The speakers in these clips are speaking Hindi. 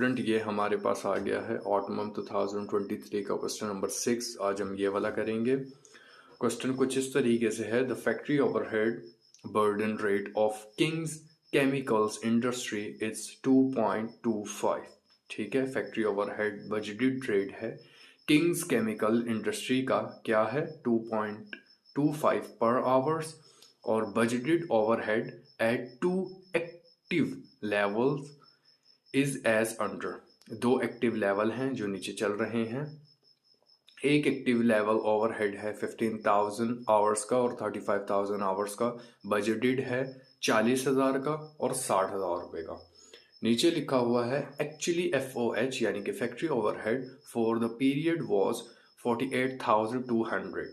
स्टूडेंट, ये हमारे पास आ गया है ऑटोमम 2023 का क्वेश्चन नंबर 6। आज हम ये वाला करेंगे। क्वेश्चन कुछ इस तरीके से है, the factory overhead burden rate of Kings chemicals industry is 2.25। ठीक है, फैक्ट्री ओवरहेड बजटेड रेट है किंग्स केमिकल इंडस्ट्री का क्या है 2.25 पर आवर्स, और budgeted overhead at 2 active levels is as under. दो एक्टिव लेवल हैं जो नीचे चल रहे हैं। एक एक्टिव लेवल ओवरहेड है 15,000 आवर्स का और 35,000 आवर्स का। बजटेड है 40,000 का और 60,000 रुपये का। नीचे लिखा हुआ है एक्चुअली FOH यानी कि factory overhead for the period was 48,200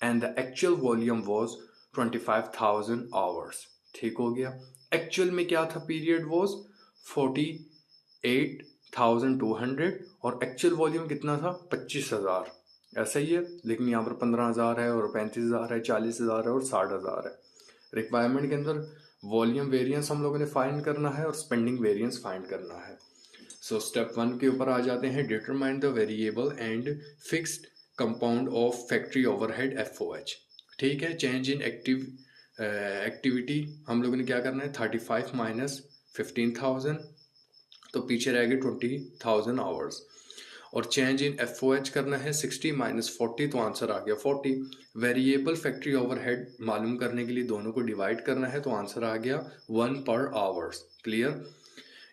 and the actual volume was 25,000 hours. ठीक हो गया। एक्चुअल में क्या था, पीरियड वॉज 48,200 और एक्चुअल वॉल्यूम कितना था 25,000। ऐसा ही है, लेकिन यहाँ पर 15,000 है और 35,000 है, 40,000 है और 60,000 है। रिक्वायरमेंट के अंदर वॉल्यूम वेरिएंस हम लोगों ने फाइंड करना है और स्पेंडिंग वेरिएंस फाइंड करना है। सो स्टेप 1 के ऊपर आ जाते हैं। Determine the variable and fixed compound of factory overhead FOH। ठीक है, चेंज इन एक्टिविटी हम लोगों ने क्या करना है 35 माइनस 15,000, तो पीछे रह गए 20,000 आवर्स। और चेंज इन FOH करना है 60 माइनस 40, तो आंसर आ गया 40। वेरिएबल फैक्ट्री ओवरहेड मालूम करने के लिए दोनों को डिवाइड करना है, तो आंसर आ गया 1 पर आवर्स। क्लियर।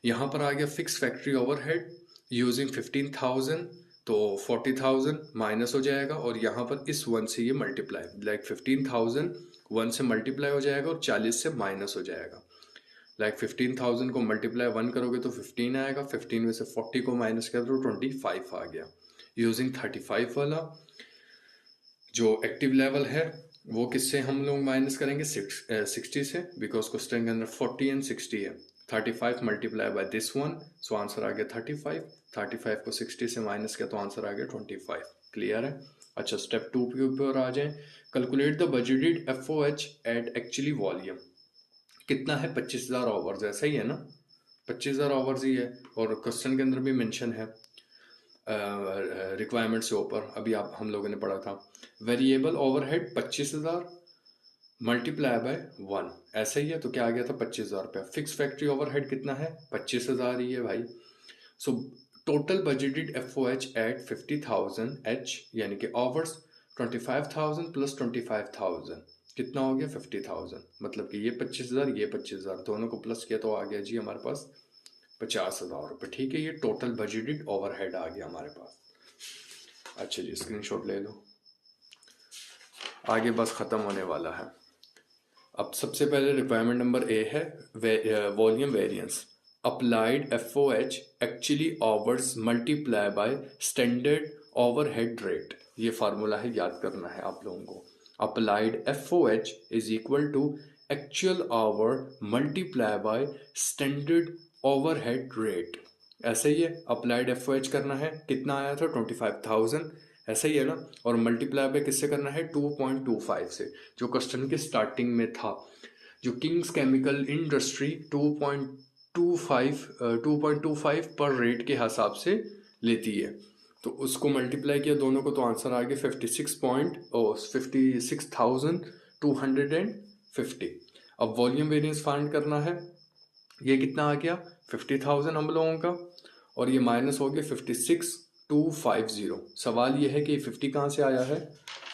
यहाँ पर आ गया फिक्स फैक्ट्री ओवरहेड यूजिंग 15,000, तो 40,000 माइनस हो जाएगा और यहाँ पर इस 1 से ये मल्टीप्लाई, लाइक 15,000 1 से मल्टीप्लाई हो जाएगा और 40 से माइनस हो जाएगा। लाइक 15,000 को मल्टीप्लाई 1 करोगे तो 15 आएगा, 15 में से 40 को माइनस कर दो 25 आ गया। यूजिंग 35 वाला जो एक्टिव लेवल है वो किससे हम लोग माइनस करेंगे 60 से, बिकॉज क्वेश्चन के अंदर 40 एंड 60 है। 35 multiply by this one, so answer आ गया 35। 35 को 60 से माइनस किया तो आंसर आ गया 25। क्लियर है। अच्छा, स्टेप 2 के ऊपर आ जाए। Calculate the budgeted FOH at actually volume. कितना है 25,000 आवर्स, ऐसा ही है ना, 25,000 आवर्स ही है और क्वेश्चन के अंदर भी मेंशन है रिक्वायरमेंट से ऊपर, अभी आप हम लोगों ने पढ़ा था। वेरिएबल ओवरहेड 25,000 मल्टीप्लाई बाय 1, ऐसा ही है, तो क्या आ गया था 25,000 रुपया। फिक्स फैक्ट्री ओवरहेड कितना है 25,000 ही है भाई। So total budgeted FOH at 50,000 H यानी कि आवर्स 25,000 प्लस 25,000 कितना हो गया 50,000। मतलब कि ये 25,000 ये 25,000 दोनों को प्लस किया तो आ गया जी हमारे पास 50,000 रुपये। ठीक है, ये टोटल बजटेड ओवरहेड आ गया हमारे पास। अच्छा जी, स्क्रीनशॉट ले लो, आगे बस ख़त्म होने वाला है। अब सबसे पहले रिक्वायरमेंट नंबर A है volume variance. Applied FOH actually hours multiply by standard overhead rate. ये फार्मूला है, याद करना है आप लोगों को। Applied FOH is equal to actual hour multiply by standard overhead rate. ऐसा ही है, अप्लाइड FOH करना है, कितना आया था 25,000, ऐसा ही है ना, और मल्टीप्लाई बाय किससे करना है 2.25 से, जो क्वेश्चन के स्टार्टिंग में था। जो किंग्स केमिकल इंडस्ट्री 2.25 पर रेट के हिसाब से लेती है, तो उसको मल्टीप्लाई किया दोनों को, तो आंसर आ गया 56,250। अब वॉल्यूम वेरिएंस फाइंड करना है, ये कितना आ गया 50,000 हम लोगों का, और ये माइनस हो गया 56,250। सवाल ये है कि 50 कहाँ से आया है,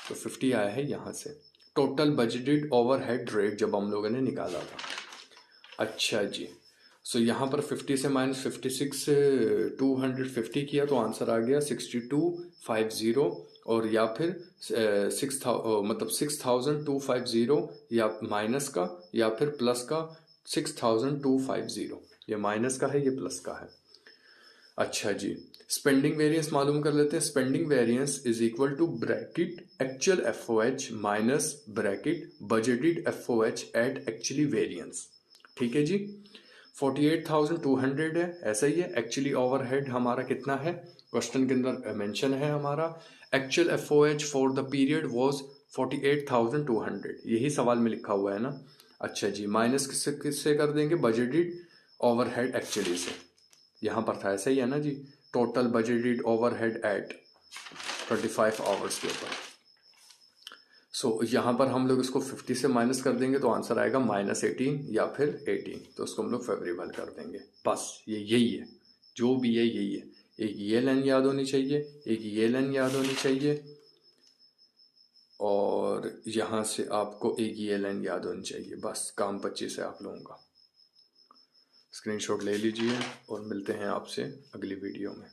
तो 50 आया है यहाँ से। टोटल बजटेड ओवरहेड रेट जब हम लोगों ने निकाला था। अच्छा जी, सो यहाँ पर 50 से माइनस 56,250 किया तो आंसर आ गया 6250, और या फिर 6,250 या माइनस का या फिर प्लस का 6,250। ये माइनस का है, ये प्लस का है। अच्छा जी, स्पेंडिंग वेरिएंस मालूम कर लेते हैं। Spending variance is equal to bracket actual FOH minus bracket budgeted FOH at actually variance. ठीक है जी, 48,200 है, ऐसा ही है। एक्चुअली ओवरहेड हमारा कितना है, क्वेश्चन के अंदर मेंशन है हमारा। Actual FOH for the period was 48,200, यही सवाल में लिखा हुआ है ना। अच्छा जी, माइनस किससे कर देंगे, बजटेड ओवरहेड एक्चुअली से, यहाँ पर था, ऐसा ही है ना जी। Total budgeted overhead at 25 hours के ऊपर। सो यहाँ पर हम लोग इसको 50 से माइनस कर देंगे तो आंसर आएगा -18 या फिर 18। तो उसको हम लोग फेवरेबल कर देंगे। बस यही है, जो भी है यही है। एक ये लाइन याद होनी चाहिए, एक ये लाइन याद होनी चाहिए, और यहाँ से आपको एक ये लाइन याद होनी चाहिए। बस काम 25 है आप लोगों का। स्क्रीनशॉट ले लीजिए और मिलते हैं आपसे अगली वीडियो में।